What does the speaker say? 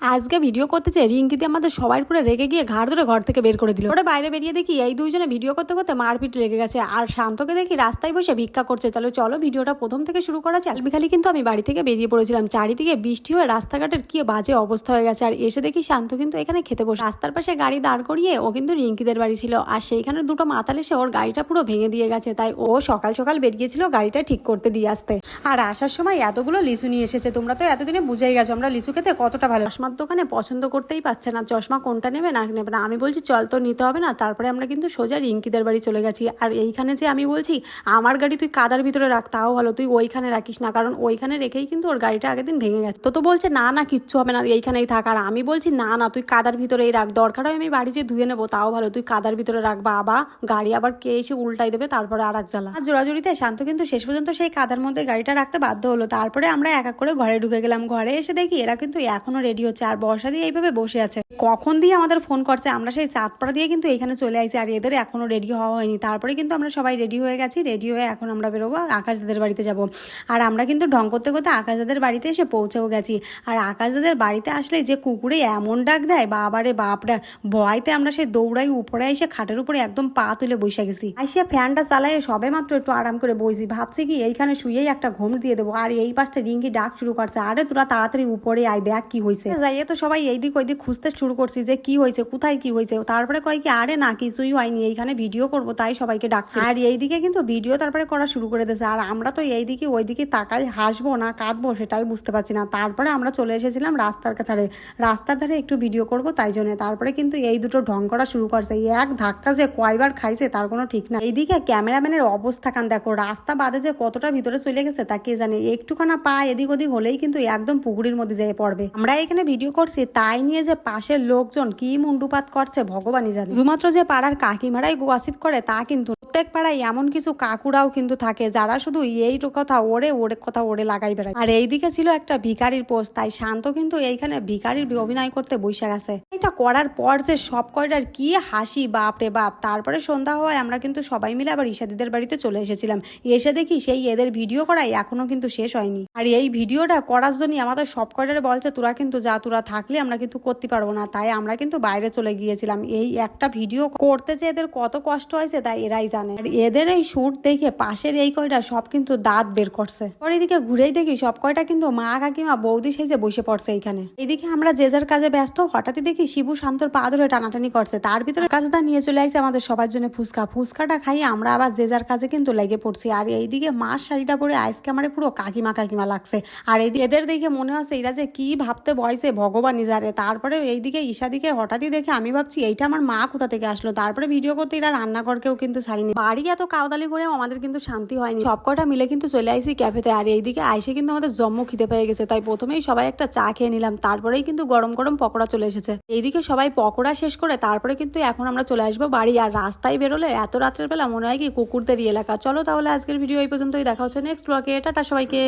আজকে ভিডিও করতে চেয়ে রিঙ্কিতে আমাদের সবাই পুরো রেগে গিয়ে ঘাড় ধরে ঘর থেকে বের করে দিল। ওটা বাইরে বেরিয়ে দেখি এই দুইজনে ভিডিও করতে করতে মারপিট লেগে গেছে, আর শান্তকে দেখি রাস্তায় বসে ভিক্ষা করছে। তাহলে চলো ভিডিওটা প্রথম থেকে শুরু করা যাক। বিকালে কিন্তু আমি বাড়ি থেকে বেরিয়ে পড়েছিলাম, চারিদিকে বৃষ্টি হয়ে রাস্তাঘাটের কি বাজে অবস্থা হয়ে গেছে। আর এসে দেখি শান্ত কিন্তু এখানে খেতে বসে, রাস্তার পাশে গাড়ি দাঁড় করিয়ে ও কিন্তু রিঙ্কিদের বাড়ি ছিল, আর সেইখানে দুটো মাতাল এসে ওর গাড়িটা পুরো ভেঙে দিয়ে গেছে। তাই ও সকাল সকাল বেরিয়েছিল গাড়িটা ঠিক করতে দিয়ে আসতে, আর আসার সময় এতগুলো লিচু নিয়ে এসেছে। তোমরা তো এতদিনে বুঝেই গেছো আমরা লিচু খেতে কতটা ভালো। চশমার দোকানে পছন্দ করতেই পারছে না চশমা কোনটা নেবে না নেবে না। আমি বলছি চল তো নিতে হবে না। তারপরে আমরা কিন্তু সোজা রিঙ্কিদের বাড়ি চলে গেছি। আর এইখানে যে আমি বলছি আমার গাড়ি তুই কাদার ভিতরে রাখ, তাও ভালো তুই ওইখানে রাখিস না, কারণ ওইখানে রেখেই কিন্তু ওর গাড়িটা আগের দিন ভেঙে গেছে। তো বলছে না না কিচ্ছু হবে না, এইখানেই থাক। আর আমি বলছি না না তুই কাদার ভিতরেই রাখ, দরকার হয় আমি বাড়ি যে ধুয়ে নেবো, তাও ভালো তুই কাদার ভিতরে রাখ, বাবা গাড়ি আবার কে এসে উল্টাই দেবে তারপরে আর এক জ্বালা। আর জোড়াজুড়িতে শান্ত কিন্তু শেষ পর্যন্ত সেই কাদার মধ্যে গাড়িটা রাখতে বাধ্য হলো। তারপরে আমরা এক এক করে ঘরে ঢুকে গেলাম। ঘরে এসে দেখি এরা কিন্তু এখনো রেডি হচ্ছে, আর বর্ষা দিয়ে এইভাবে বসে আছে। কখন দিয়ে আমাদের ফোন করছে, আমরা সেই চাঁদপাড়া দিয়ে কিন্তু এখানে চলে আসছি, আর এদের এখনো রেডি হওয়া হয়নি। তারপরে কিন্তু আমরা সবাই রেডি হয়ে গেছি। রেডি হয়ে এখন আমরা বেরোবো আকাশ দাদের বাড়িতে যাব। আর আমরা কিন্তু ঢং করতে করতে আকাশ দাদের বাড়িতে এসে পৌঁছেও গেছি। আর আকাশ দাদের বাড়িতে আসলে যে কুকুরে এমন ডাক দেয় বাবারে বাপরা, ভয়তে আমরা সেই দৌড়াই উপরে এসে খাটের উপরে একদম পা তুলে বসে গেছি। আসিয়া ফ্যানটা চালাই সবে মাত্র একটু আরাম করে বইছি, ভাবছি কি এইখানে শুয়েই একটা ঘুম দিয়ে দেবো। আর এই পাশটা রিঙ্কি ডাক শুরু করছে, আরে তোরা তাড়াতাড়ি উপরে আয় দেখ কি হয়েছে। যাইয়ে তো সবাই এইদিক ওইদিক খুঁজতে শুরু করছি যে কি হয়েছে কোথায় কি হয়েছে। তারপরে কয় কি আরে না কিছুই হয়নি, এইখানে ভিডিও করবো তাই সবাইকে ডাকছে। আর এইদিকে কিন্তু ভিডিও তারপরে করা শুরু করে দিয়েছে। আর আমরা তো এইদিকে ওইদিকে তাকাই হাসবো না কাঁদবো সেটাই বুঝতে পারছি না। তারপরে আমরা চলে এসেছিলাম রাস্তার ধারে একটু ভিডিও করব তাই জন্য। তারপরে কিন্তু এই দুটো ঢং করা শুরু করছে, এক ধাক্কা যে কয়বার খাইছে তার কোনো ঠিক না। এইদিকে ক্যামেরাম্যানের অবস্থা কান দেখো, রাস্তা বাদে যে কতটা ভিতরে চলে গেছে তা কে জানে। একটুখানা পা এদিক ওদিক হলেই কিন্তু একদম পুকুরের মধ্যে যেয়ে পড়বে। আমরা এখানে ভিডিও করছি তাই নিয়ে যে পাশের লোকজন কি মুন্ডুপাত করছে ভগবানই জানে। শুধুমাত্র যে পাড়ার কাকিমারাই গসিপ করে তা কিন্তু প্রত্যেক পাড়ায় এমন কিছু কাকুরাও কিন্তু থাকে যারা শুধু এই কথা ওরে লাগাই বেড়ায়। আর এইদিকে ছিল একটা ভিখারির পোস্ট, তাই শান্ত কিন্তু এইখানে ভিখারির অভিনয় করতে বসে গেছে। এটা করার পর যে সব কয়টার কি হাসি বাপ রে বাপ। তারপরে সন্ধ্যা হওয়ায় আমরা কিন্তু সবাই মিলে আবার ঈশাদিদের বাড়িতে চলে এসেছিলাম। এসে দেখি সেই এদের ভিডিও করাই এখনো কিন্তু শেষ হয়নি। আর এই ভিডিওটা করার জন্য আমাদের সব কয়টারে বলছে তোরা কিন্তু যা, তোরা থাকলে আমরা কিন্তু করতে পারবো না। তাই আমরা কিন্তু বাইরে চলে গিয়েছিলাম। এই একটা ভিডিও করতে যে এদের কত কষ্ট হয়েছে তাই এরাই জানে। আর এদের এই শুট দেখে পাশের এই কয়টা সব কিন্তু দাঁত বের করছে। পরে এদিকে ঘুরেই দেখি সব কয়টা কিন্তু মা কাকিমা বৌদি সেজে বসে পড়ছে এইখানে। এইদিকে আমরা যে যার কাজে ব্যস্ত, হঠাৎই দেখি শিবু শান্তর পা ধরে টানাটানি করছে। তার ভিতরে কাজটা নিয়ে চলে আসছে আমাদের সবার জন্য ফুচকাটা খাইয়ে আমরা আবার যে যার কাজে কিন্তু লেগে পড়ছি। আর এইদিকে মার শাড়িটা পরে আজকে আমার পুরো কাকিমা লাগছে। আর এদের দেখে মনে হচ্ছে এরা যে কি ভাবতে বয়সে ভগবানই জানে। তারপরে এইদিকে ঈশাদিকে হঠাৎই দেখে আমি ভাবছি এইটা আমার মা কোথা থেকে আসলো। তারপরে ভিডিও করতে এরা রান্নাঘরকেও কিন্তু ছাড়িনি। বাড়ি এত কাউদালি করেও আমাদের কিন্তু শান্তি হয়নি। সব কটা মিলে কিন্তু চলে আইসি ক্যাফেতে। আর এইদিকে আইসে কিন্তু আমাদের জম্মু খিদে পেয়ে গেছে, তাই প্রথমেই সবাই একটা চা খেয়ে নিলাম। তারপরেই কিন্তু গরম গরম পকোড়া চলে এসেছে। এইদিকে সবাই পকোড়া শেষ করে তারপরে কিন্তু এখন আমরা চলে আসবো বাড়ি। আর রাস্তায় বেরোলে এত রাত্রের বেলা মনে হয় কি কুকুরদেরই এলাকা। চলো তাহলে আজকের ভিডিও এই পর্যন্তই, দেখা হচ্ছে নেক্সট ব্লগে। টাটা সবাইকে।